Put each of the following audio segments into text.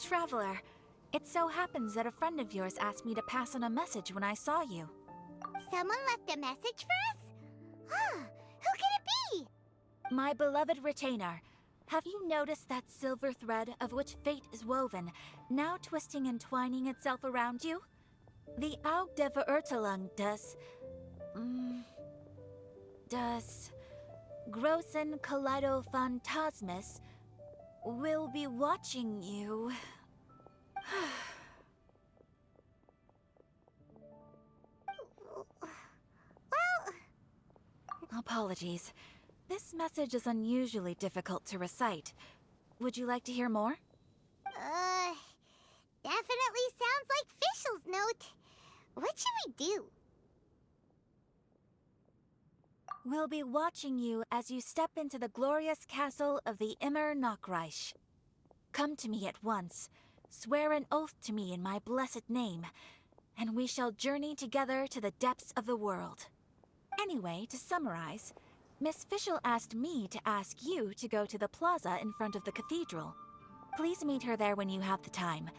Traveler. It so happens that a friend of yours asked me to pass on a message when I saw you. Someone left a message for us? Huh, who could it be? My beloved retainer, have you noticed that silver thread of which fate is woven, now twisting and twining itself around you? The Aug der Verurteilung does Großen Kaleido Phantasmus will be watching you. Well... Apologies. This message is unusually difficult to recite. Would you like to hear more? Definitely sounds like Fischl's note. What should we do? We'll be watching you as you step into the glorious castle of the Immer Nachreich. Come to me at once. Swear an oath to me in my blessed name, and we shall journey together to the depths of the world. Anyway, to summarize, Miss Fischl asked me to ask you to go to the plaza in front of the cathedral. Please meet her there when you have the time.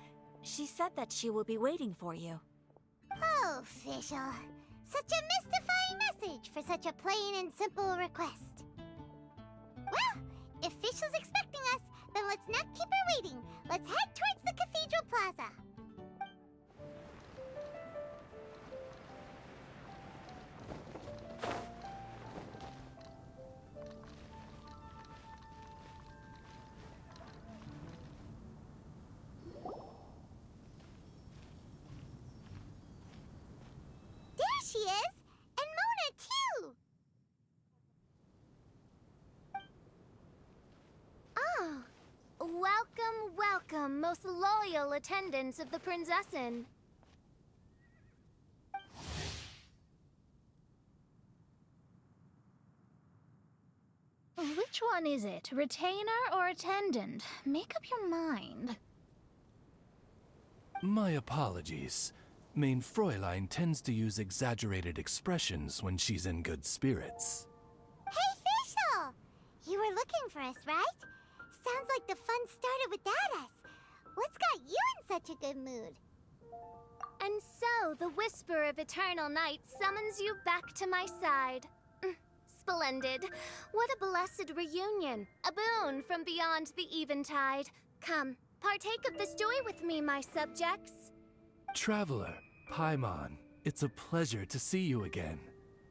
She said that she will be waiting for you. Oh, Fischl. Such a mystifying message for such a plain and simple request. Well, if Fischl's expecting us, then let's not keep her waiting. Let's head towards the cathedral plaza. There she is! And Mona, too! Oh, welcome, welcome, most loyal attendants of the Prinzessin. Which one is it, retainer or attendant? Make up your mind. My apologies. Mein Fräulein tends to use exaggerated expressions when she's in good spirits. Hey, Fischl! You were looking for us, right? Sounds like the fun started without us. What's got you in such a good mood? And so, the whisper of eternal night summons you back to my side. Splendid. What a blessed reunion. A boon from beyond the eventide. Come, partake of this joy with me, my subjects. Traveler, Paimon, it's a pleasure to see you again.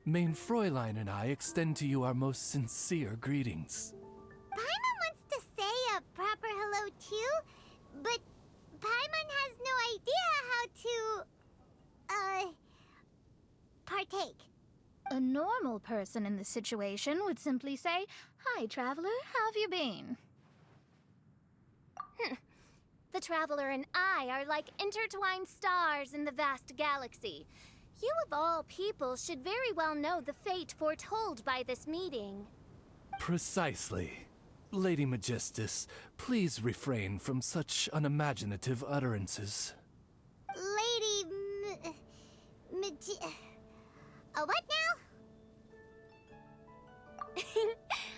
Mein Fräulein and I extend to you our most sincere greetings. Paimon wants to say a proper hello too, but Paimon has no idea how to, partake. A normal person in this situation would simply say, "Hi, traveler, how have you been?" The traveler and I are like intertwined stars in the vast galaxy. You of all people should very well know the fate foretold by this meeting. Precisely. Lady Magistus, please refrain from such unimaginative utterances. Lady what now?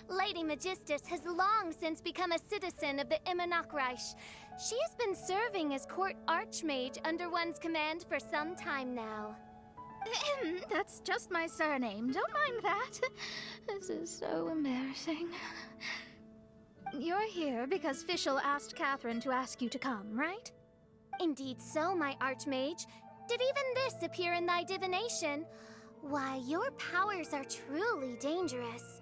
Lady Magistus has long since become a citizen of the Immer Nachreich. She has been serving as court archmage under one's command for some time now. That's just my surname. Don't mind that. This is so embarrassing. You're here because Fischl asked Catherine to ask you to come, right? Indeed so, my archmage. Did even this appear in thy divination? Why, your powers are truly dangerous.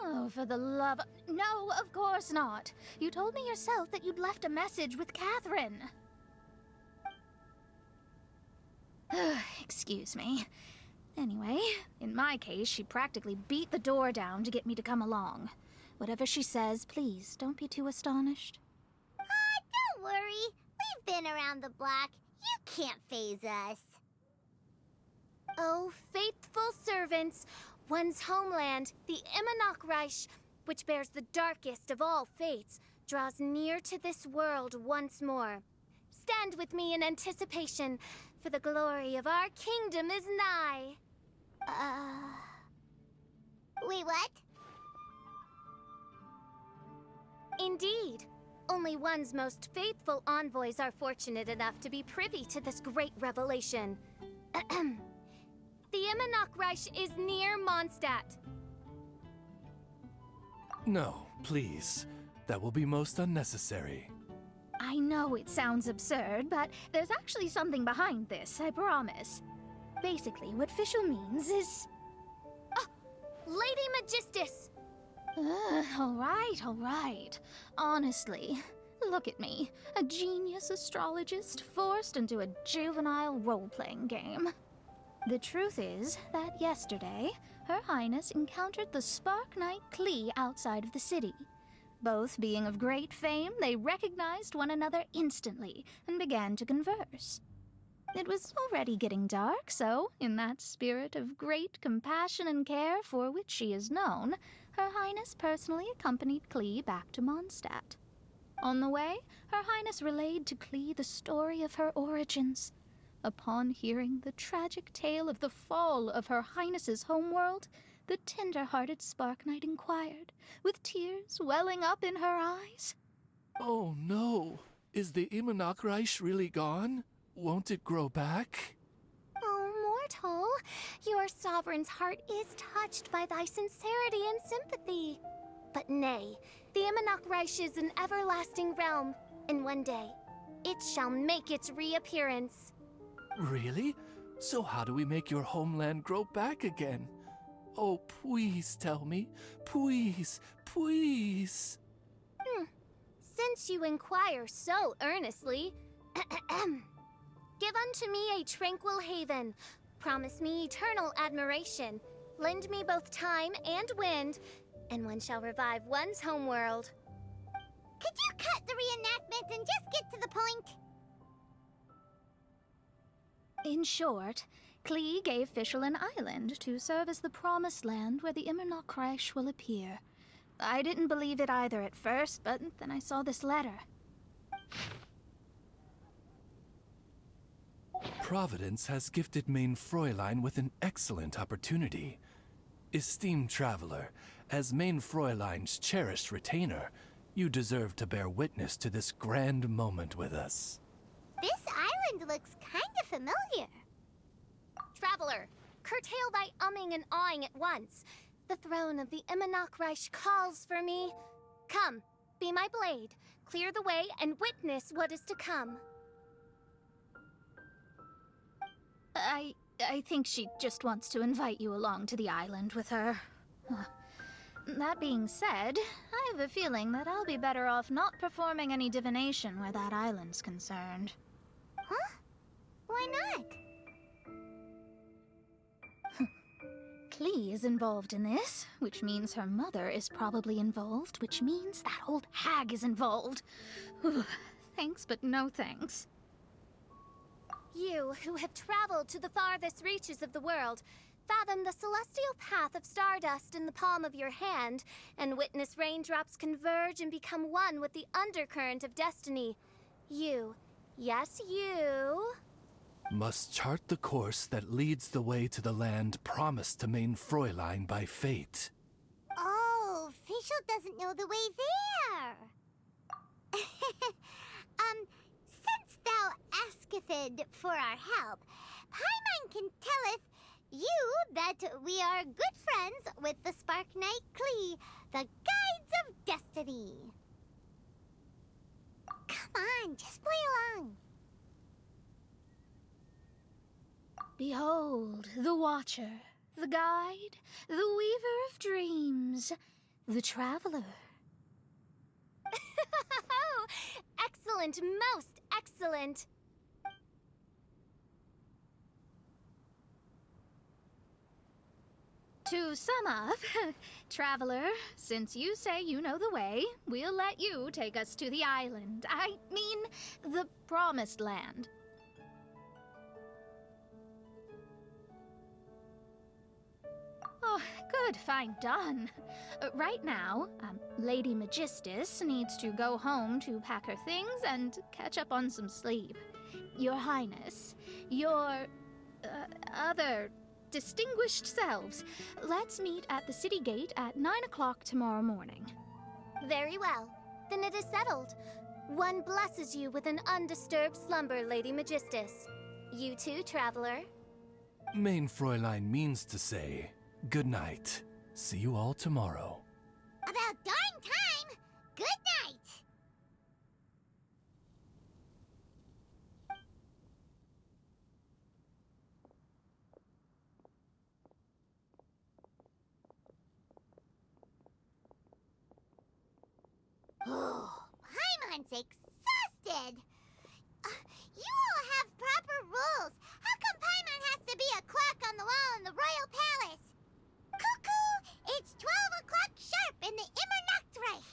Oh, for the love... No, of course not. You told me yourself that you'd left a message with Catherine. Excuse me. Anyway, in my case, she practically beat the door down to get me to come along. Whatever she says, please, don't be too astonished. Don't worry. We've been around the block. You can't faze us. Oh, faithful servants, one's homeland, the Immer Nachreich, which bears the darkest of all fates, draws near to this world once more. Stand with me in anticipation, for the glory of our kingdom is nigh. Wait, what? Indeed. Only one's most faithful envoys are fortunate enough to be privy to this great revelation. The Immernachtreich is near Mondstadt. No, please. That will be most unnecessary. I know it sounds absurd, but there's actually something behind this, I promise. Basically, what Fischl means is... Lady Magistus! All right. Honestly, look at me. A genius astrologist forced into a juvenile role-playing game. The truth is that yesterday, Her Highness encountered the Spark Knight Klee outside of the city. Both being of great fame, they recognized one another instantly and began to converse. It was already getting dark, so, in that spirit of great compassion and care for which she is known, Her Highness personally accompanied Klee back to Mondstadt. On the way, Her Highness relayed to Klee the story of her origins. Upon hearing the tragic tale of the fall of Her Highness's homeworld, the tender-hearted Spark Knight inquired, with tears welling up in her eyes. Oh no! Is the Immernachtreich really gone? Won't it grow back? Oh, mortal, your sovereign's heart is touched by thy sincerity and sympathy. But nay, the Immernachtreich is an everlasting realm, and one day, it shall make its reappearance. Really? So how do we make your homeland grow back again? Oh, please tell me. Please, please. Since you inquire so earnestly, give unto me a tranquil haven. Promise me eternal admiration. Lend me both time and wind, and one shall revive one's homeworld. Could you cut the reenactment and just get to the point? In short, Klee gave Fischl an island to serve as the promised land where the Immernachtreich will appear. I didn't believe it either at first, but then I saw this letter. Providence has gifted Main Fräulein with an excellent opportunity. Esteemed traveler, as Main Fräulein's cherished retainer, you deserve to bear witness to this grand moment with us. This island looks kinda familiar. Traveler, curtail thy umming and awing at once. The throne of the Immernachtreich calls for me. Come, be my blade, clear the way, and witness what is to come. I think she just wants to invite you along to the island with her. That being said, I have a feeling that I'll be better off not performing any divination where that island's concerned. Huh? Why not? Klee is involved in this, which means her mother is probably involved, which means that old hag is involved. Thanks, but no thanks. You, who have traveled to the farthest reaches of the world, fathom the celestial path of stardust in the palm of your hand, and witness raindrops converge and become one with the undercurrent of destiny. You, yes you... must chart the course that leads the way to the land promised to Main Fräulein by fate. Oh, Fischl doesn't know the way there. Since thou asketh for our help, Paimon can telleth you that we are good friends with the Spark Knight Klee, the Guides of Destiny. Come on, just play along. Behold, the Watcher, the Guide, the Weaver of Dreams, the Traveler. Excellent, most excellent. To sum up, Traveler, since you say you know the way, we'll let you take us to the island. I mean, the Promised Land. Oh, good, fine, done. Right now, Lady Magistus needs to go home to pack her things and catch up on some sleep. Your Highness, your other distinguished selves, let's meet at the city gate at 9 o'clock tomorrow morning. Very well. then it is settled. One blesses you with an undisturbed slumber, Lady Magistus. You too, traveler. Main Fräulein means to say, good night. See you all tomorrow. About darn time! Good night! Oh, Paimon's exhausted! You all have proper rules. How come Paimon has to be a clock on the wall in the royal palace? Cuckoo! It's 12 o'clock sharp in the Immernachtreich!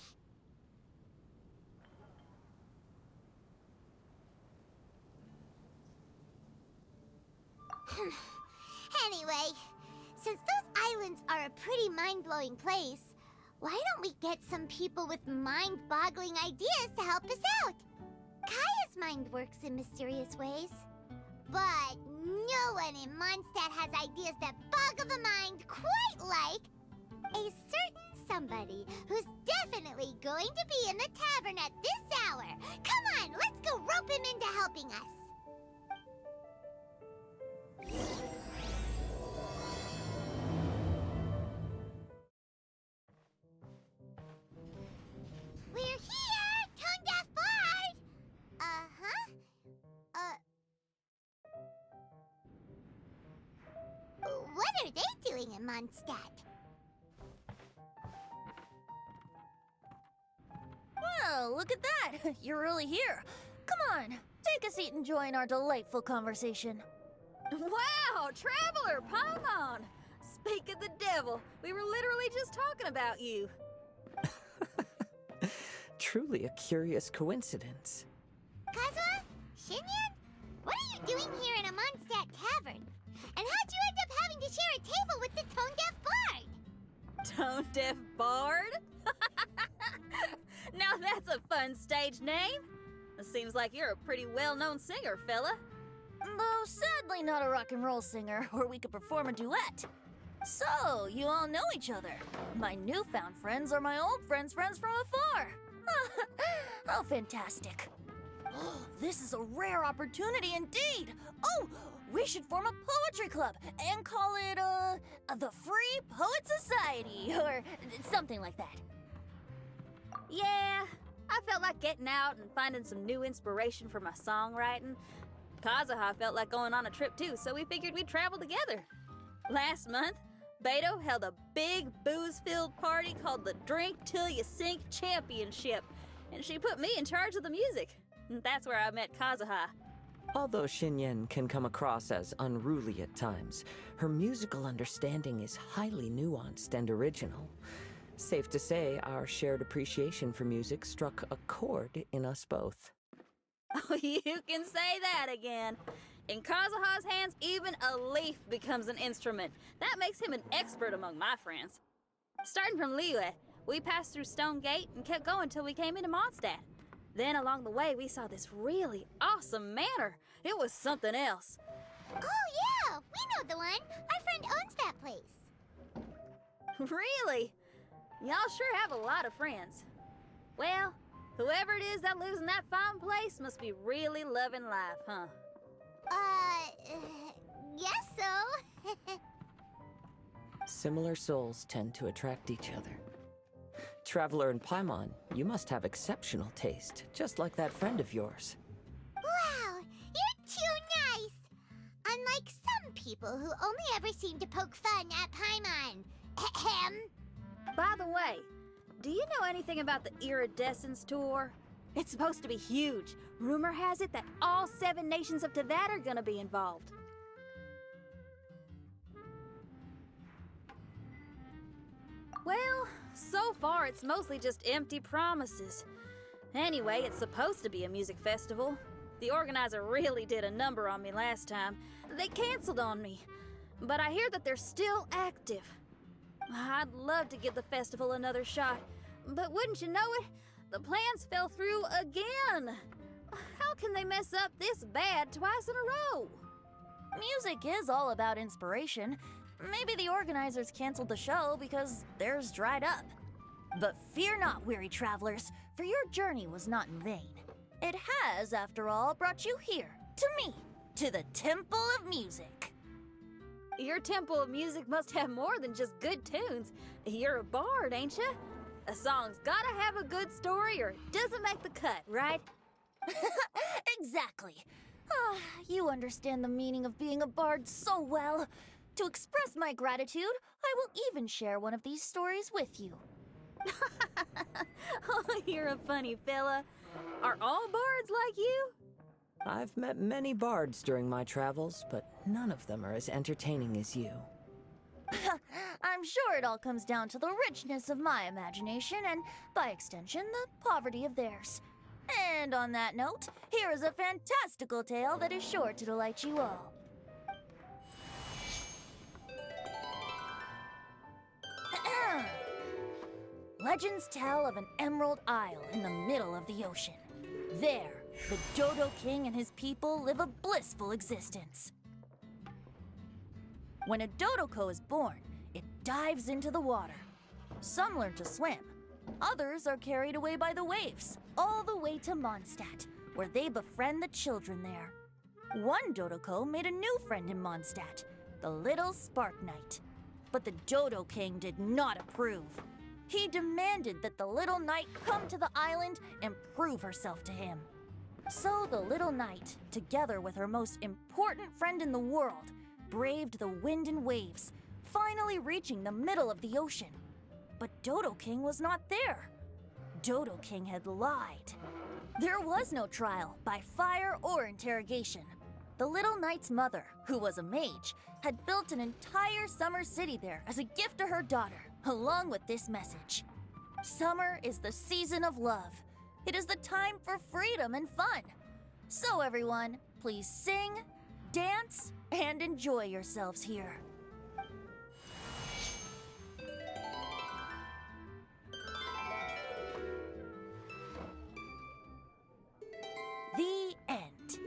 Anyway, since those islands are a pretty mind-blowing place, why don't we get some people with mind-boggling ideas to help us out? Kaya's mind works in mysterious ways. But no one in Mondstadt has ideas that boggle the mind quite like a certain somebody who's definitely going to be in the tavern at this hour. Come on, let's go rope him into helping us. We're here, Tone-Deaf Bard! What are they doing in Mondstadt? Well, look at that! You're really here. Come on, take a seat and join our delightful conversation. Wow, Traveler, Paimon! Speak of the devil, we were literally just talking about you. Truly a curious coincidence. Kazuha? Shinyan? What are you doing here in a Mondstadt tavern? And how'd you end up having to share a table with the Tone-Deaf Bard? Tone-Deaf Bard? Now that's a fun stage name. It seems like you're a pretty well-known singer, fella. Though sadly not a rock and roll singer, or we could perform a duet. So, you all know each other. My newfound friends are my old friends' friends from afar. How fantastic. This is a rare opportunity indeed. Oh, we should form a poetry club and call it, the Free Poet Society, or something like that. Yeah, I felt like getting out and finding some new inspiration for my songwriting. Kazuha felt like going on a trip too, so we figured we'd travel together. Last month, Beto held a big booze-filled party called the Drink Till You Sink Championship, and she put me in charge of the music. And that's where I met Kazuha. Although Shinyen can come across as unruly at times, her musical understanding is highly nuanced and original. Safe to say, our shared appreciation for music struck a chord in us both. Oh, you can say that again. In Kazuha's hands, even a leaf becomes an instrument. That makes him an expert among my friends. Starting from Liyue, we passed through Stone Gate and kept going till we came into Mondstadt. Then along the way, we saw this really awesome manor. It was something else. Oh yeah, we know the one. Our friend owns that place. Really? Y'all sure have a lot of friends. Well, whoever it is that lives in that fine place must be really loving life, huh? Guess so. Similar souls tend to attract each other. Traveler and Paimon, you must have exceptional taste, just like that friend of yours. Wow, you're too nice. Unlike some people who only ever seem to poke fun at Paimon. Ahem. By the way, do you know anything about the Iridescence Tour? It's supposed to be huge. Rumor has it that all 7 nations of Teyvat are gonna be involved. Well, so far it's mostly just empty promises. Anyway, it's supposed to be a music festival. The organizer really did a number on me last time. They canceled on me. But I hear that they're still active. I'd love to give the festival another shot. But wouldn't you know it? The plans fell through again. How can they mess up this bad twice in a row? Music is all about inspiration. Maybe the organizers canceled the show because theirs dried up. But fear not, weary travelers, for your journey was not in vain. It has, after all, brought you here, to me, to the Temple of Music. Your Temple of Music must have more than just good tunes. You're a bard, ain't ya? A song's gotta have a good story or it doesn't make the cut, right? Exactly. Ah, you understand the meaning of being a bard so well. To express my gratitude, I will even share one of these stories with you. Oh, you're a funny fella. Are all bards like you? I've met many bards during my travels, but none of them are as entertaining as you. I'm sure it all comes down to the richness of my imagination and, by extension, the poverty of theirs. And on that note, here is a fantastical tale that is sure to delight you all. Legends tell of an emerald isle in the middle of the ocean. There, the Dodo King and his people live a blissful existence. When a Dodoko is born, it dives into the water. Some learn to swim. Others are carried away by the waves, all the way to Mondstadt, where they befriend the children there. One Dodoko made a new friend in Mondstadt, the little Spark Knight. But the Dodo King did not approve. He demanded that the little knight come to the island and prove herself to him. So the little knight, together with her most important friend in the world, braved the wind and waves, finally reaching the middle of the ocean. But Dodo King was not there. Dodo King had lied. There was no trial by fire or interrogation. The little knight's mother, who was a mage, had built an entire summer city there as a gift to her daughter, along with this message. Summer is the season of love. It is the time for freedom and fun. So everyone, please sing, dance, and enjoy yourselves here. The end.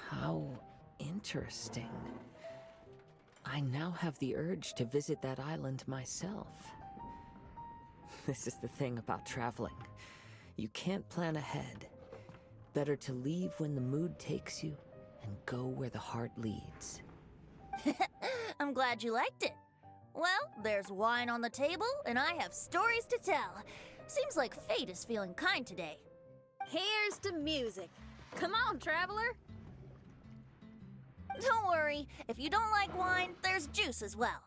How interesting. I now have the urge to visit that island myself. This is the thing about traveling. You can't plan ahead. Better to leave when the mood takes you and go where the heart leads. I'm glad you liked it. Well, there's wine on the table, and I have stories to tell. Seems like fate is feeling kind today. Here's to music. Come on, traveler. Don't worry, if you don't like wine, there's juice as well.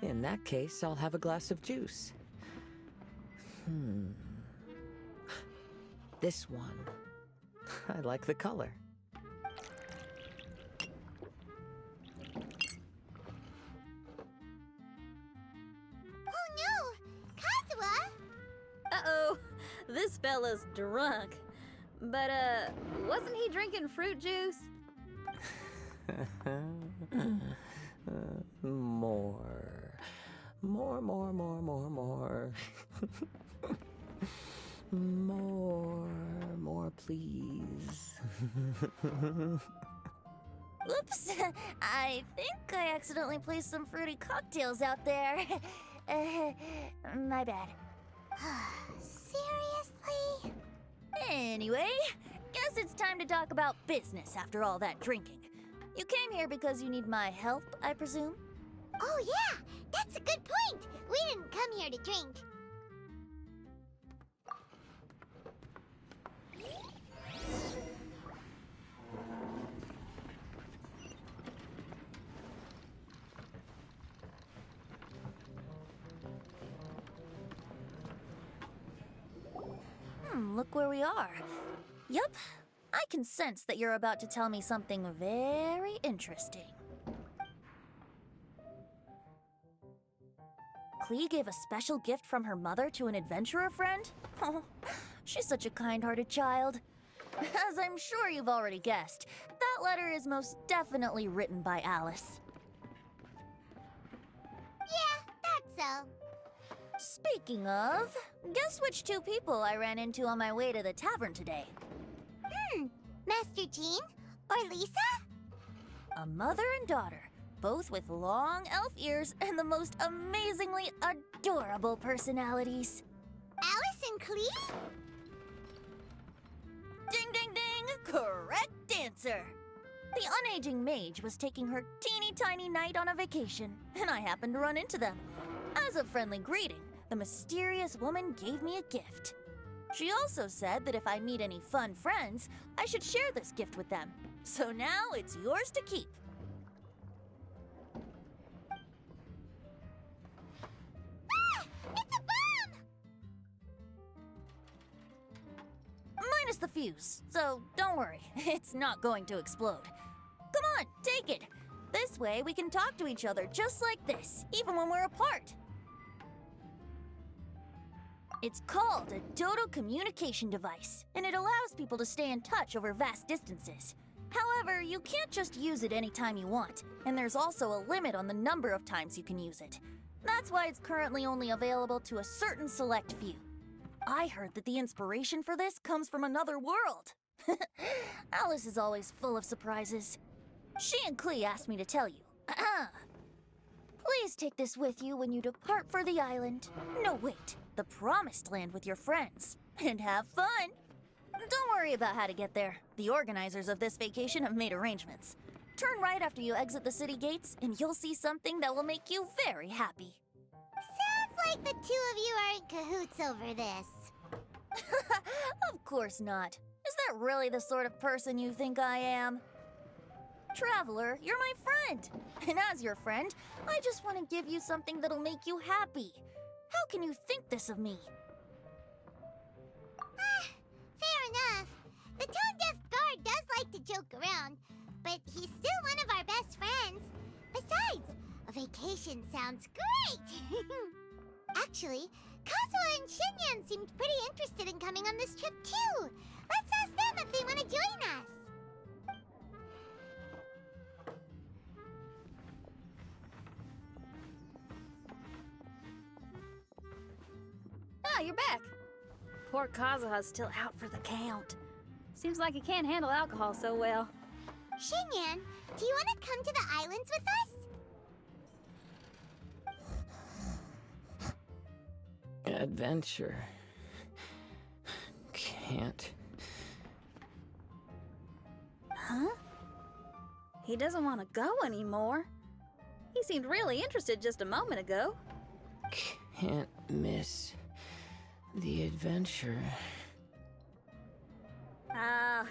In that case, I'll have a glass of juice. This one. I like the color. Oh no! Kazuha! Uh-oh, this fella's drunk. But, wasn't he drinking fruit juice? More. More. More, please. Oops, I think I accidentally placed some fruity cocktails out there. My bad. Seriously? Anyway, guess it's time to talk about business after all that drinking. You came here because you need my help, I presume? Oh yeah, that's a good point. We didn't come here to drink. Look where we are. Yup, I can sense that you're about to tell me something very interesting. Klee gave a special gift from her mother to an adventurer friend? Oh, she's such a kind-hearted child. As I'm sure you've already guessed, that letter is most definitely written by Alice. Yeah, that Speaking of, guess which two people I ran into on my way to the tavern today? Master Jean? Or Lisa? A mother and daughter, both with long elf ears and the most amazingly adorable personalities. Alice and Clee? Ding, ding, ding! Correct answer! The unaging mage was taking her teeny tiny knight on a vacation, and I happened to run into them. As a friendly greeting, the mysterious woman gave me a gift. She also said that if I meet any fun friends, I should share this gift with them. So now it's yours to keep. Ah! It's a bomb! Minus the fuse, so don't worry, it's not going to explode. Come on, take it. This way we can talk to each other just like this, even when we're apart. It's called a Dodo communication device, and it allows people to stay in touch over vast distances. However, you can't just use it anytime you want, and there's also a limit on the number of times you can use it. That's why it's currently only available to a certain select few. I heard that the inspiration for this comes from another world. Alice is always full of surprises. She and Clee asked me to tell you. Please take this with you when you depart for the island. No, wait, the Promised Land with your friends. And have fun! Don't worry about how to get there. The organizers of this vacation have made arrangements. Turn right after you exit the city gates, and you'll see something that will make you very happy. Sounds like the two of you are in cahoots over this. Of course not. Is that really the sort of person you think I am? Traveler, you're my friend. And as your friend, I just want to give you something that'll make you happy. How can you think this of me? Fair enough. The tone-deaf bard does like to joke around, but he's still one of our best friends. Besides, a vacation sounds great! Actually, Kazuha and Shinyan seemed pretty interested in coming on this trip too. Let's ask them if they want to join us. Ah, you're back. Poor Kazuha's still out for the count. Seems like he can't handle alcohol so well. Shinyan, do you want to come to the islands with us? Adventure. Can't. Huh? He doesn't want to go anymore. He seemed really interested just a moment ago. Can't miss the adventure. Ah,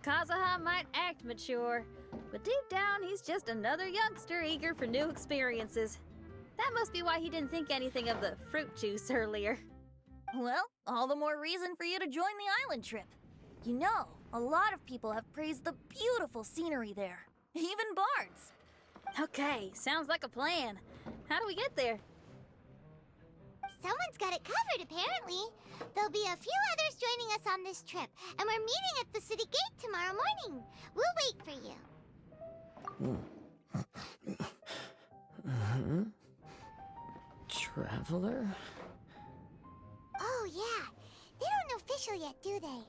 Kazuha might act mature, but deep down he's just another youngster eager for new experiences. That must be why he didn't think anything of the fruit juice earlier. Well, all the more reason for you to join the island trip. You know, a lot of people have praised the beautiful scenery there. Even bards. Okay, sounds like a plan. How do we get there? Someone's got it covered, apparently. There'll be a few others joining us on this trip, and we're meeting at the city gate tomorrow morning. We'll wait for you. Traveler? Oh, yeah. They don't know official yet, do they?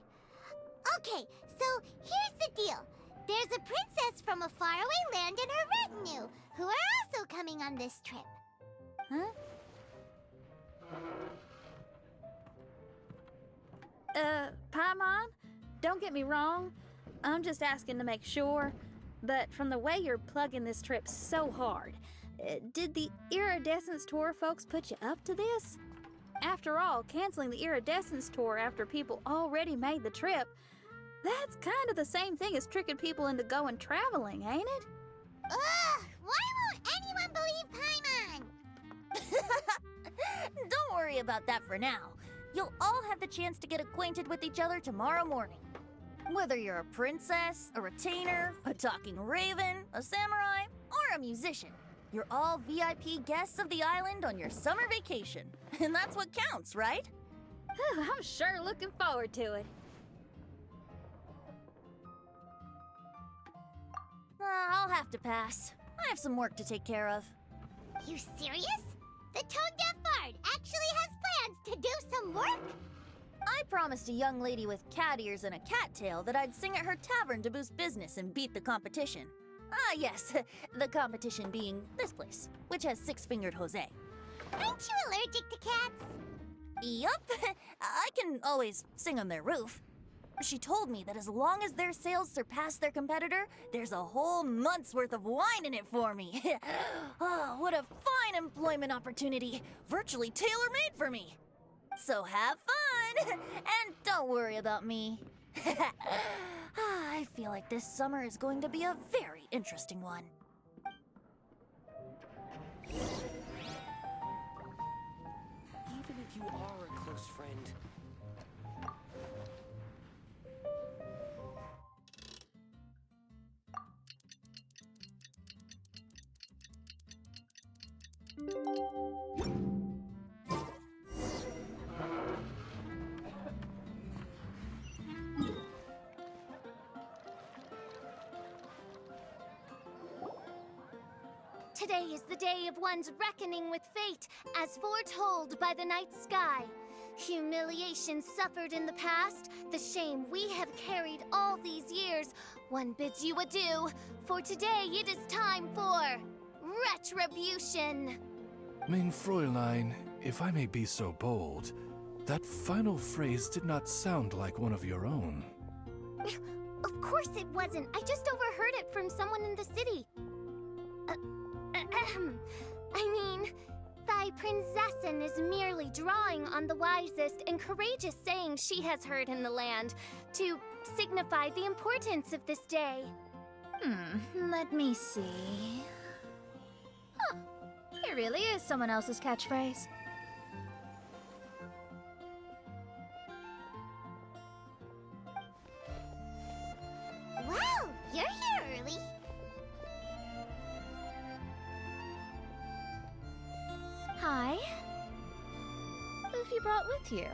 Okay, so here's the deal. There's a princess from a faraway land and her retinue, who are also coming on this trip. Huh? Paimon, don't get me wrong. I'm just asking to make sure. But from the way you're plugging this trip so hard, did the Iridescence Tour folks put you up to this? After all, canceling the Iridescence Tour after people already made the trip, that's kind of the same thing as tricking people into going traveling, ain't it? Ugh! Why won't anyone believe Paimon? Don't worry about that for now. You'll all have the chance to get acquainted with each other tomorrow morning. Whether you're a princess, a retainer, a talking raven, a samurai, or a musician, you're all VIP guests of the island on your summer vacation. And that's what counts, right? I'm sure looking forward to it. I'll have to pass. I have some work to take care of. You serious? The tone-deaf bard actually has plans to do some work? I promised a young lady with cat ears and a cat tail that I'd sing at her tavern to boost business and beat the competition. Ah, yes, the competition being this place, which has six-fingered Jose. Aren't you allergic to cats? Yup, I can always sing on their roof. She told me that as long as their sales surpass their competitor, there's a whole month's worth of wine in it for me. Oh, what a fine employment opportunity! Virtually tailor-made for me! So have fun! And don't worry about me. I feel like this summer is going to be a very interesting one. Even if you are a close friend, Today is the day of one's reckoning with fate, as foretold by the night sky. Humiliation suffered in the past, the shame we have carried all these years, one bids you adieu, for today it is time for retribution. Mein Fräulein, if I may be so bold, that final phrase did not sound like one of your own. Of course it wasn't. I just overheard it from someone in the city. I mean, thy princessin is merely drawing on the wisest and courageous sayings she has heard in the land to signify the importance of this day. Let me see. Huh, it really is someone else's catchphrase. Wow, you're here early. Hi. Who have you brought with you?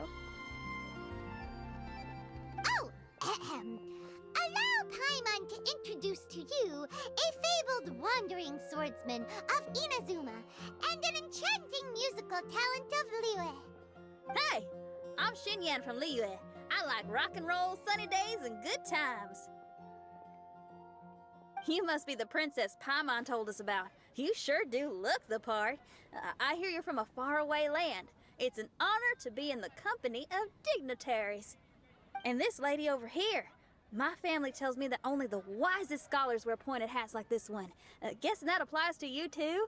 Oh, allow Paimon to introduce to you a fabled wandering swordsman of Inazuma and an enchanting musical talent of Liyue. Hey, I'm Xinyan from Liyue. I like rock and roll, sunny days, and good times. You must be the princess Paimon told us about. You sure do look the part. I hear you're from a faraway land. It's an honor to be in the company of dignitaries. And this lady over here, my family tells me that only the wisest scholars wear pointed hats like this one. Guessing that applies to you too?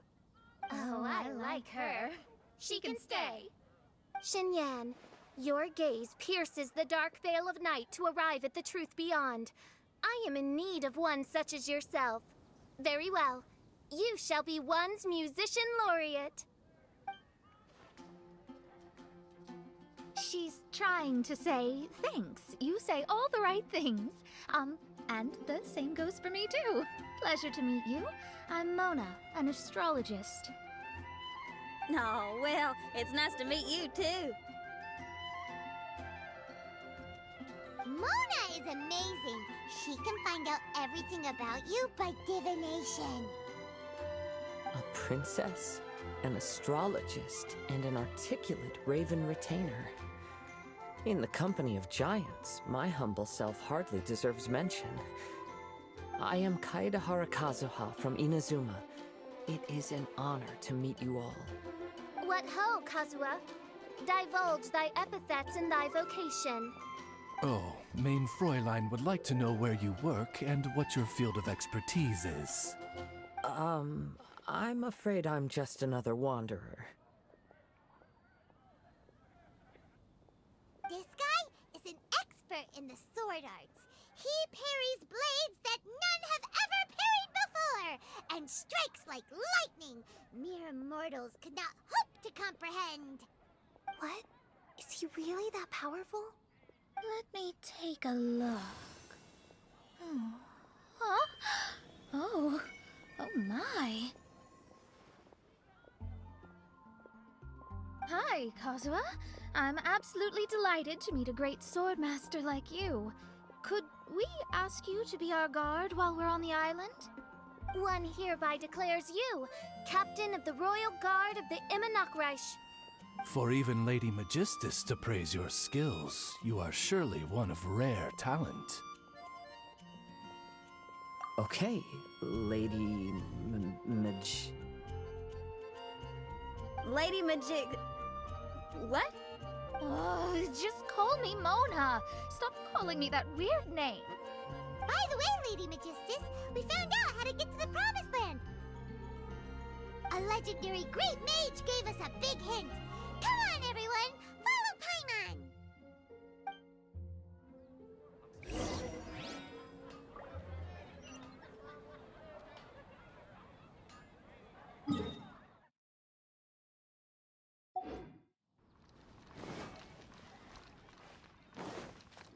Oh, I like her. She can stay. Xinyan, your gaze pierces the dark veil of night to arrive at the truth beyond. I am in need of one such as yourself. Very well. You shall be one's musician laureate. She's trying to say thanks. You say all the right things. And the same goes for me too. Pleasure to meet you. I'm Mona, an astrologist. Oh, well, it's nice to meet you too. Mona is amazing. She can find out everything about you by divination. A princess, an astrologist, and an articulate raven retainer. In the company of giants, my humble self hardly deserves mention. I am Kaida Harakazuha from Inazuma. It is an honor to meet you all. What ho, Kazuha? Divulge thy epithets and thy vocation. Oh, Mein Fräulein would like to know where you work and what your field of expertise is. I'm afraid I'm just another wanderer. This guy is an expert in the sword arts. He parries blades that none have ever parried before, and strikes like lightning mere mortals could not hope to comprehend. What? Is he really that powerful? Let me take a look. Huh? Oh my. Hi, Kazuha. I'm absolutely delighted to meet a great swordmaster like you. Could we ask you to be our guard while we're on the island? One hereby declares you Captain of the Royal Guard of the Imanakreich. For even Lady Magistus to praise your skills, you are surely one of rare talent. Okay, Lady Lady Majig. What? Oh, just call me Mona. Stop calling me that weird name. By the way, Lady Magistus, we found out how to get to the Promised Land. A legendary great mage gave us a big hint. Come on, everyone! Follow Paimon!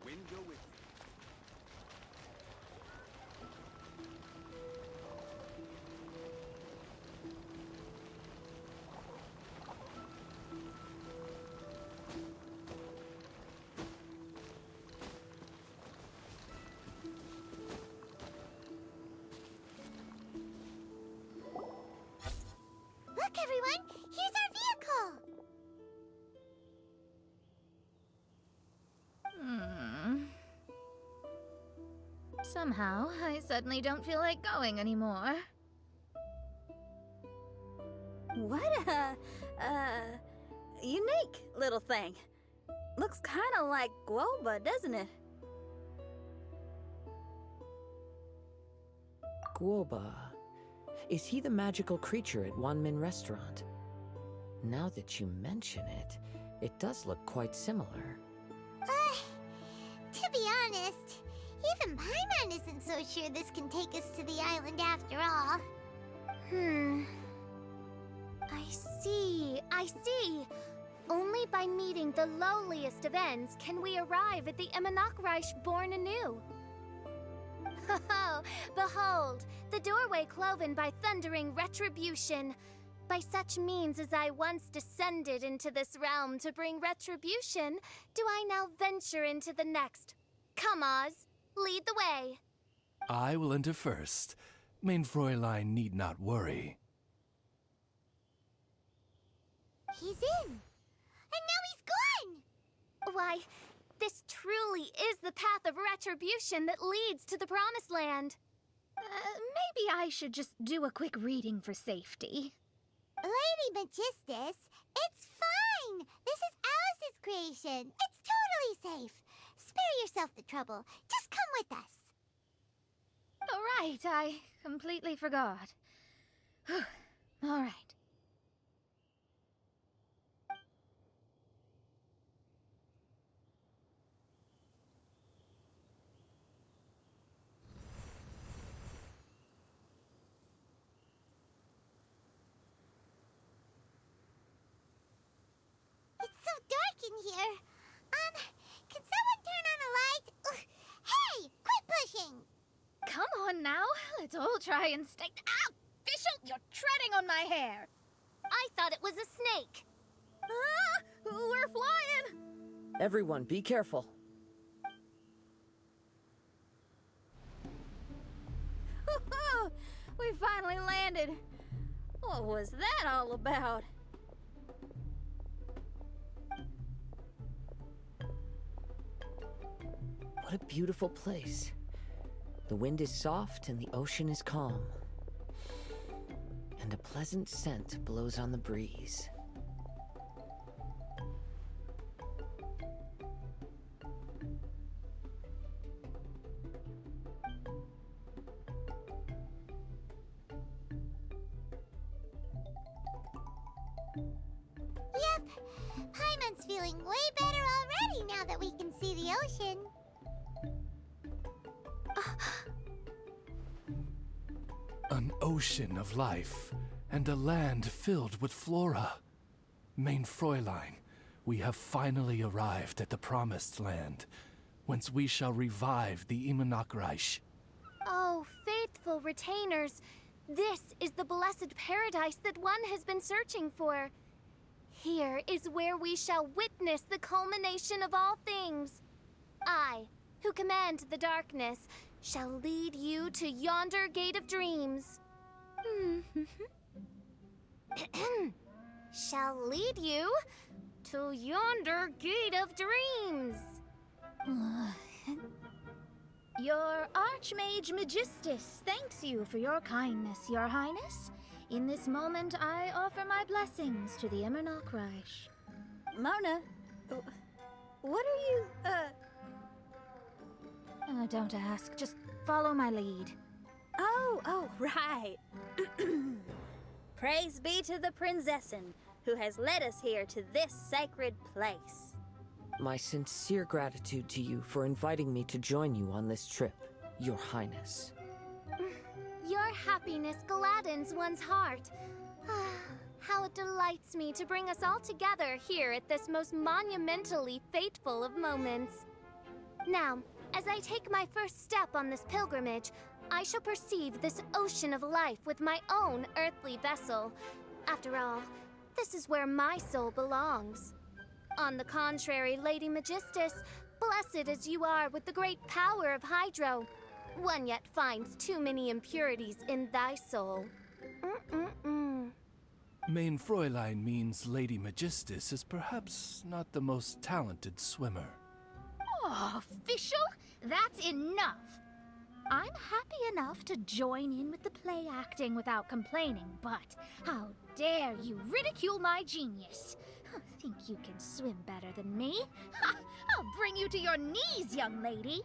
Wind go with you. Look, everyone! Here's our vehicle! Somehow, I suddenly don't feel like going anymore. What a, unique little thing. Looks kinda like Guoba, doesn't it? Guoba. Is he the magical creature at Wanmin Restaurant? Now that you mention it, it does look quite similar. To be honest, even Paimon isn't so sure this can take us to the island after all. I see. Only by meeting the lowliest of ends can we arrive at the Imanakreich born anew. Behold, the doorway cloven by thundering retribution. By such means as I once descended into this realm to bring retribution, do I now venture into the next. Come, Oz, lead the way. I will enter first. Main Fräulein need not worry. He's in! And now he's gone! Why, this truly is the path of retribution that leads to the Promised Land. Maybe I should just do a quick reading for safety. Lady Magistus, it's fine! This is Alice's creation. It's totally safe. Spare yourself the trouble. Just come with us. All right, I completely forgot. All right. It's so dark in here. Can someone turn on a light? Ugh. Hey, quit pushing! Come on now, let's all try and stay. Ah! Fischl, you're treading on my hair! I thought it was a snake. Ah! We're flying! Everyone, be careful. We finally landed. What was that all about? What a beautiful place. The wind is soft and the ocean is calm. And a pleasant scent blows on the breeze. Yep. Paimon's feeling way better already now that we can see the ocean. An ocean of life, and a land filled with flora. Main Fräulein, we have finally arrived at the Promised Land, whence we shall revive the Imanakreich. Oh, faithful retainers, this is the blessed paradise that one has been searching for. Here is where we shall witness the culmination of all things. I, who command the darkness, shall lead you to yonder gate of dreams. Shall lead you to yonder gate of dreams. Your Archmage Magistus thanks you for your kindness, Your Highness. In this moment, I offer my blessings to the Immernockreich. Mona, what are you, Don't ask, just follow my lead. Oh, right. Praise be to the Prinzessin, who has led us here to this sacred place. My sincere gratitude to you for inviting me to join you on this trip, Your Highness. Your happiness gladdens one's heart. How it delights me to bring us all together here at this most monumentally fateful of moments. Now, as I take my first step on this pilgrimage, I shall perceive this ocean of life with my own earthly vessel. After all, this is where my soul belongs. On the contrary, Lady Magistus, blessed as you are with the great power of Hydro, one yet finds too many impurities in thy soul. Main Fräulein means Lady Magistus is perhaps not the most talented swimmer. Oh, official? That's enough. I'm happy enough to join in with the play acting without complaining, but how dare you ridicule my genius? Think you can swim better than me? Ha! I'll bring you to your knees, young lady.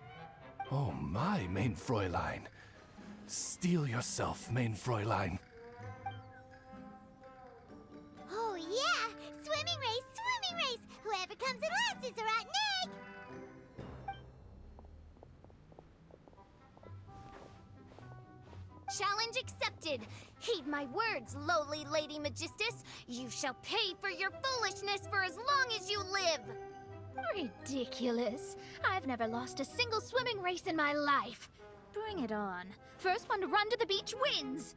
Oh my, Main Fräulein. Steel yourself, Main Fräulein. Oh yeah! Swimming race! Whoever comes in last is a rotten egg! Challenge accepted. Heed my words, lowly Lady Magistus. You shall pay for your foolishness for as long as you live. Ridiculous. I've never lost a single swimming race in my life. Bring it on. First one to run to the beach wins.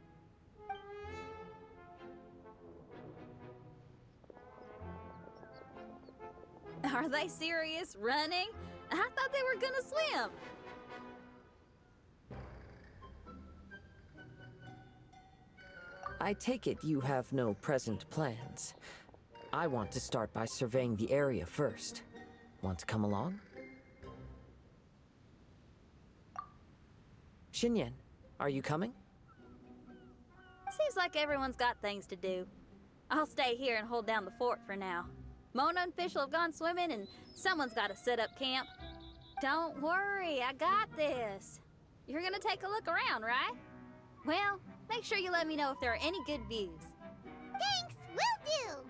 Are they serious? Running? I thought they were gonna swim. I take it you have no present plans. I want to start by surveying the area first. Want to come along? Xinyan, are you coming? Seems like everyone's got things to do. I'll stay here and hold down the fort for now. Mona and Fischl have gone swimming, and someone's got to set up camp. Don't worry, I got this. You're gonna take a look around, right? Well, make sure you let me know if there are any good views. Thanks, will do!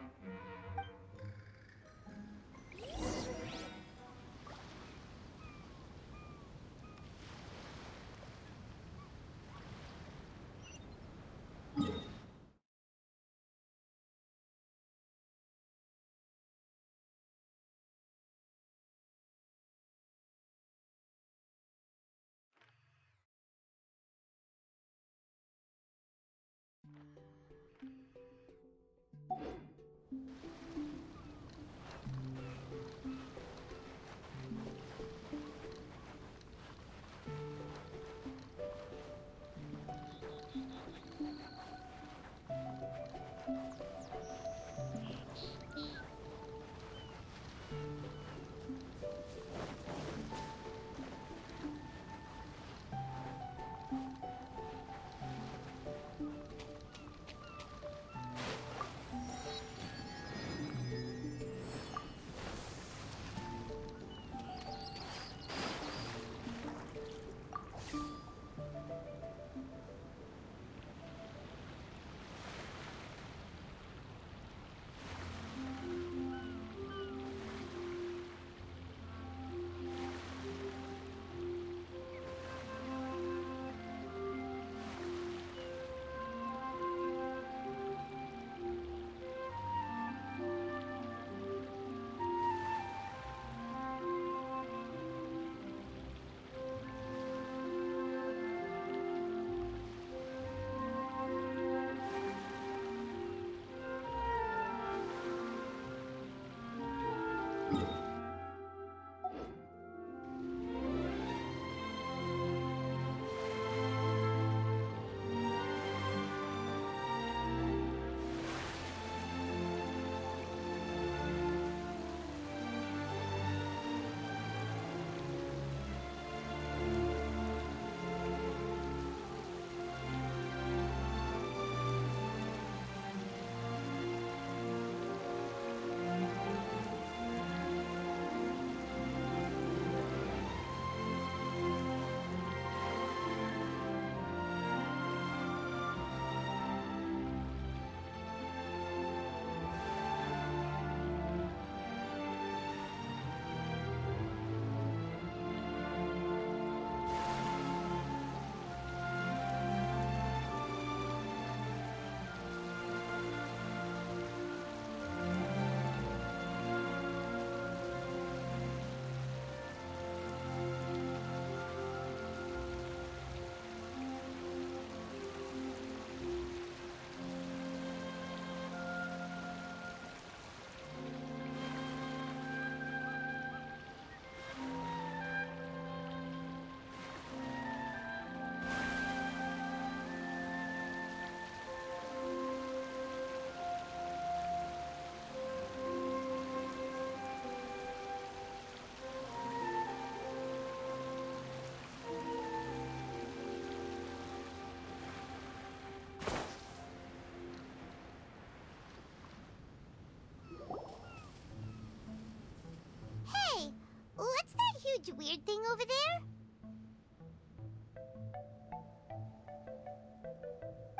huge weird thing over there?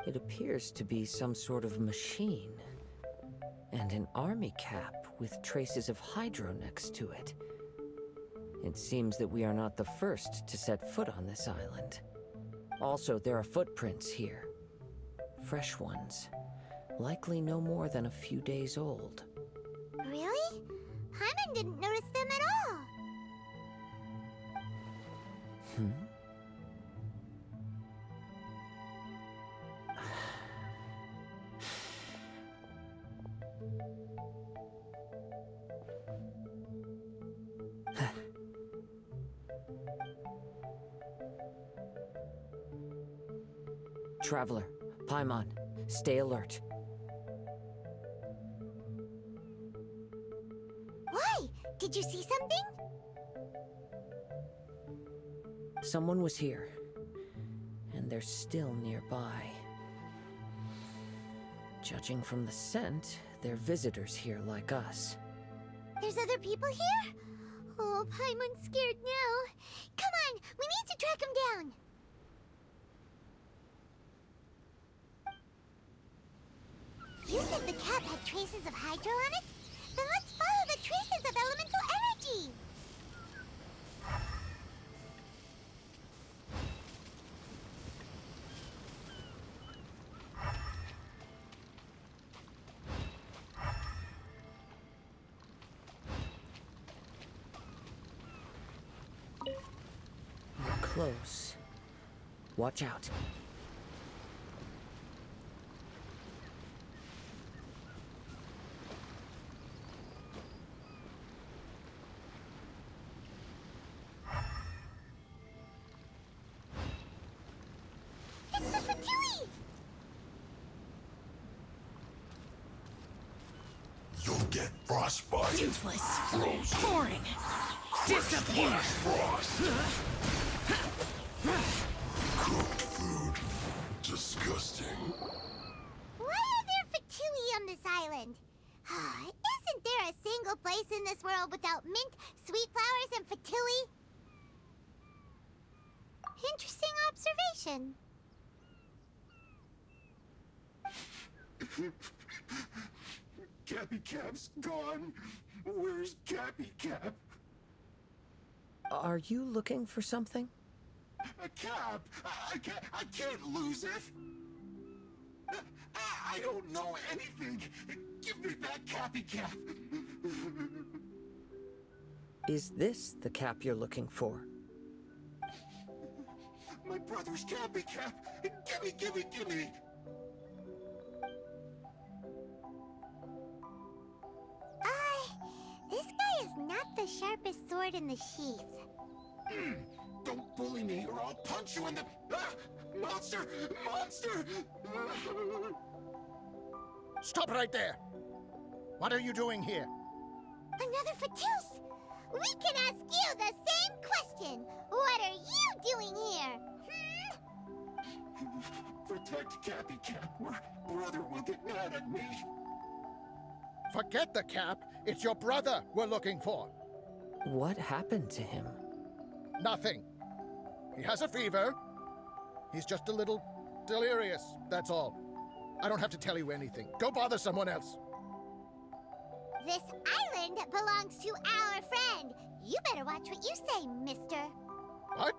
It appears to be some sort of machine. And an army cap with traces of hydro next to it. It seems that we are not the first to set foot on this island. Also, there are footprints here. Fresh ones. Likely no more than a few days old. Really? Paimon didn't notice them at all. Traveler, Paimon, stay alert. Why? Did you see something? Someone was here, and they're still nearby. Judging from the scent, they're visitors here like us. There's other people here? Oh, Paimon's scared now. Come on, we need to track him down. You said the cap had traces of hydro on it? Then let's follow the traces of elemental energy! We're close. Watch out. It's the Fatui! You'll get frostbite. Useless. Frozen. Boring. Disappear. Frost. Cooked food. Disgusting. Why are there Fatui on this island? Isn't there a single place in this world without mint, sweet flowers, and Fatui? Interesting observation. Cappy Cap's gone. Where's Cappy Cap? Are you looking for something? A cap. I can't lose it. I don't know anything. Give me back Cappy Cap. Is this the cap you're looking for? My brother's Cappy Cap. Gimme. This guy is not the sharpest sword in the sheath. Don't bully me or I'll punch you in the... Monster! Stop right there. What are you doing here? Another Fatus! We can ask you the same question! What are you doing here? Protect Cappy Cap or brother will get mad at me. Forget the cap. It's your brother we're looking for. What happened to him? Nothing. He has a fever. He's just a little delirious, that's all. I don't have to tell you anything. Go bother someone else. This island belongs to our friend. You better watch what you say, mister. What?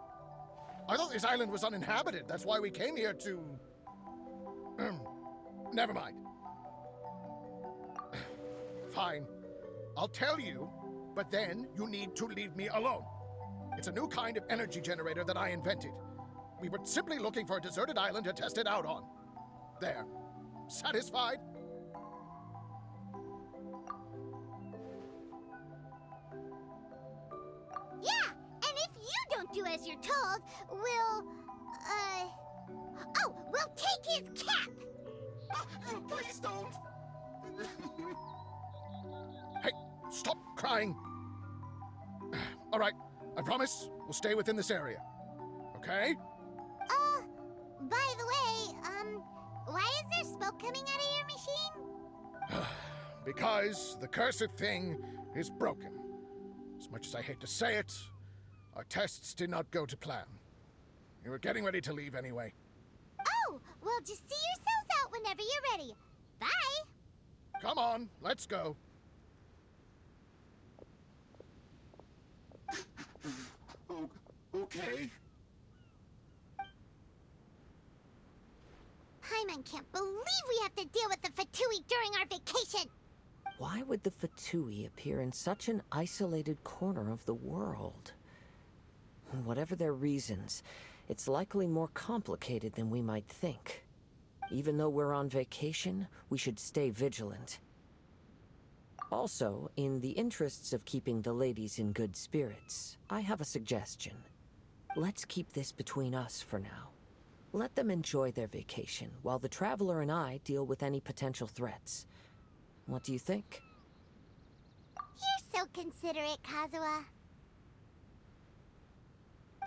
I thought this island was uninhabited. That's why we came here to... Never mind. Fine. I'll tell you, but then you need to leave me alone. It's a new kind of energy generator that I invented. We were simply looking for a deserted island to test it out on. There. Satisfied? Yeah, and if you don't do as you're told, we'll take his cap! Please don't. Hey, stop crying. All right, I promise we'll stay within this area. Okay? By the way, why is there smoke coming out of your machine? Because the cursed thing is broken. As much as I hate to say it, Our tests did not go to plan. We were getting ready to leave anyway. Oh, well, just see yourselves out whenever you're ready. Bye! Come on, let's go. Okay. Paimon can't believe we have to deal with the Fatui during our vacation! Why would the Fatui appear in such an isolated corner of the world? Whatever their reasons, it's likely more complicated than we might think. Even though we're on vacation, we should stay vigilant. Also, in the interests of keeping the ladies in good spirits, I have a suggestion. Let's keep this between us for now. Let them enjoy their vacation, while the Traveler and I deal with any potential threats. What do you think? You're so considerate, Kazuha.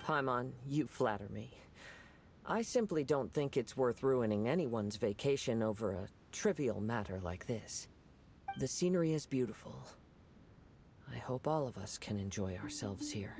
Paimon, you flatter me. I simply don't think it's worth ruining anyone's vacation over a trivial matter like this. The scenery is beautiful. I hope all of us can enjoy ourselves here.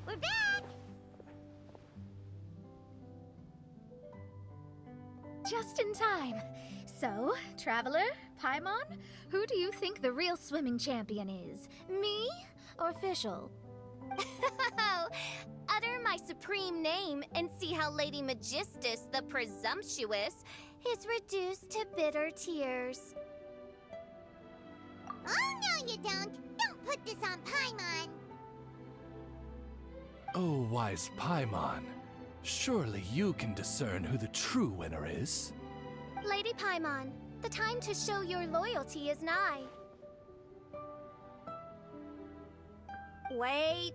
We're back! Just in time. So, Traveler, Paimon, who do you think the real swimming champion is? Me or Fischl? Utter my supreme name and see how Lady Magistus, the presumptuous, is reduced to bitter tears. Oh, no you don't! Don't put this on Paimon! Oh, wise Paimon. Surely you can discern who the true winner is. Lady Paimon, the time to show your loyalty is nigh. Wait.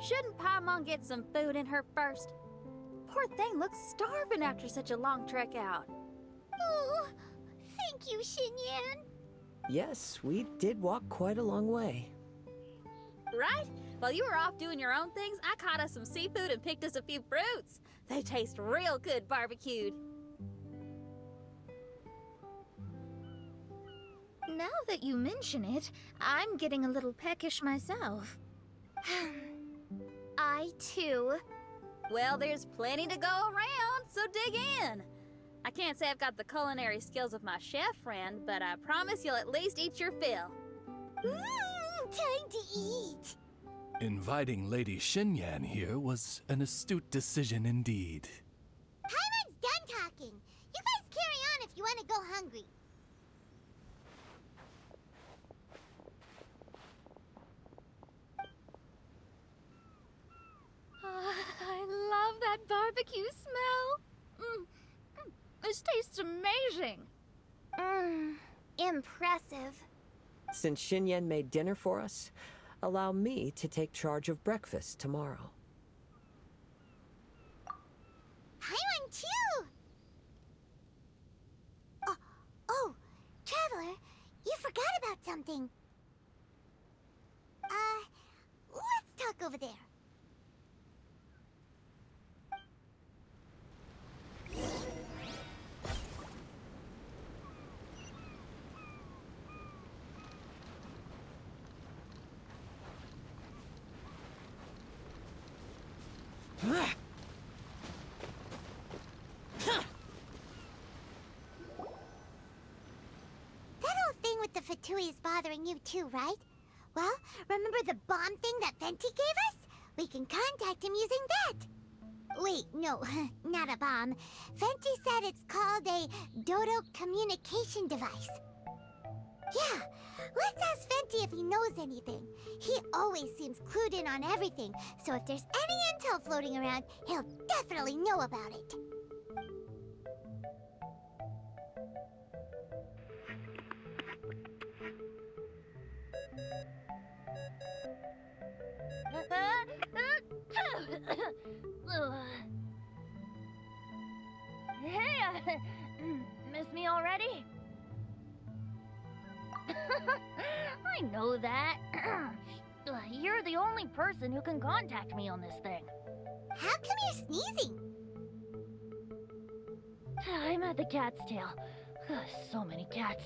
Shouldn't Paimon get some food in her first? Poor thing looks starving after such a long trek out. Oh, thank you, Xinyan. Yes, we did walk quite a long way. Right? While you were off doing your own things, I caught us some seafood and picked us a few fruits. They taste real good barbecued. Now that you mention it, I'm getting a little peckish myself. I too. Well, there's plenty to go around, so dig in. I can't say I've got the culinary skills of my chef friend, but I promise you'll at least eat your fill. Time to eat. Inviting Lady Xinyan here was an astute decision indeed. Paimon's done talking. You guys carry on if you want to go hungry. I love that barbecue smell. This tastes amazing. Impressive. Since Xinyan made dinner for us, allow me to take charge of breakfast tomorrow. Paimon too. Oh, Traveler, you forgot about something. Let's talk over there. That whole thing with the Fatui is bothering you too, right? Well, remember the bomb thing that Venti gave us? We can contact him using that. Wait, no, not a bomb. Venti said it's called a Dodo communication device. Yeah, let's ask Venti if he knows anything. He always seems clued in on everything, so if there's any intel floating around, he'll definitely know about it. Hey, miss me already? I know that. You're the only person who can contact me on this thing. How come you're sneezing? I'm at the cat's tail. So many cats.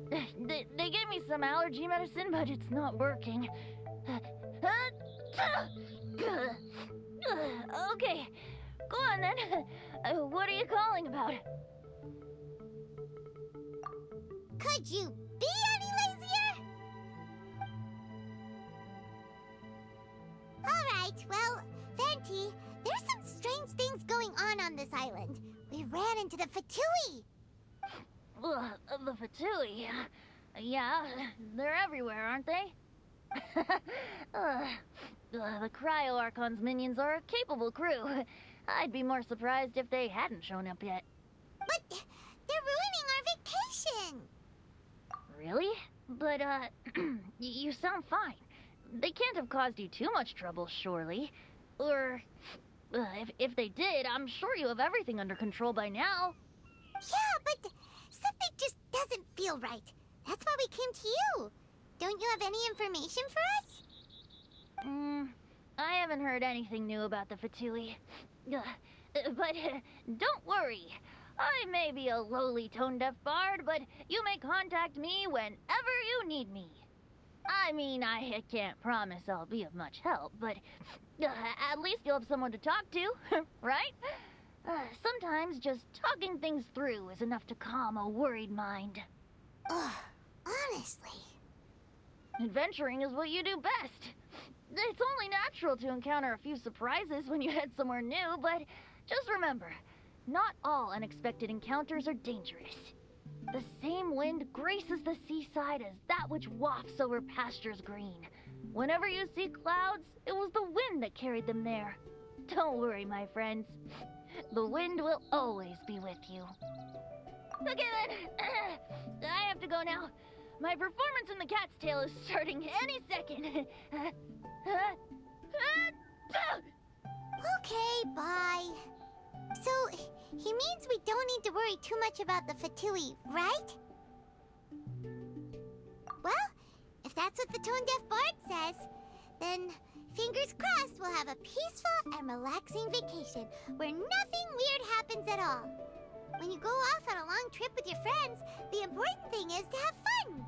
They gave me some allergy medicine, but it's not working. Okay, go on then. What are you calling about? Could you be any lazier? Alright, well, Venti, there's some strange things going on this island. We ran into the Fatui. The Fatui? Yeah, they're everywhere, aren't they? The Cryo Archon's minions are a capable crew. I'd be more surprised if they hadn't shown up yet. But they're ruining our vacation. Really? But, you sound fine. They can't have caused you too much trouble, surely. Or, if they did, I'm sure you have everything under control by now. Yeah, but something just doesn't feel right. That's why we came to you. Don't you have any information for us? I haven't heard anything new about the Fatui. But don't worry. I may be a lowly tone-deaf bard, but you may contact me whenever you need me. I mean, I can't promise I'll be of much help, but at least you'll have someone to talk to, right? Sometimes just talking things through is enough to calm a worried mind. Ugh, honestly. Adventuring is what you do best. It's only natural to encounter a few surprises when you head somewhere new, but just remember, not all unexpected encounters are dangerous. The same wind graces the seaside as that which wafts over pastures green. Whenever you see clouds, it was the wind that carried them there. Don't worry, my friends. The wind will always be with you. Okay then, I have to go now. My performance in the cat's tail is starting any second. Okay, bye. So, he means we don't need to worry too much about the Fatui, right? Well, if that's what the tone-deaf bard says, then fingers crossed we'll have a peaceful and relaxing vacation where nothing weird happens at all. When you go off on a long trip with your friends, the important thing is to have fun.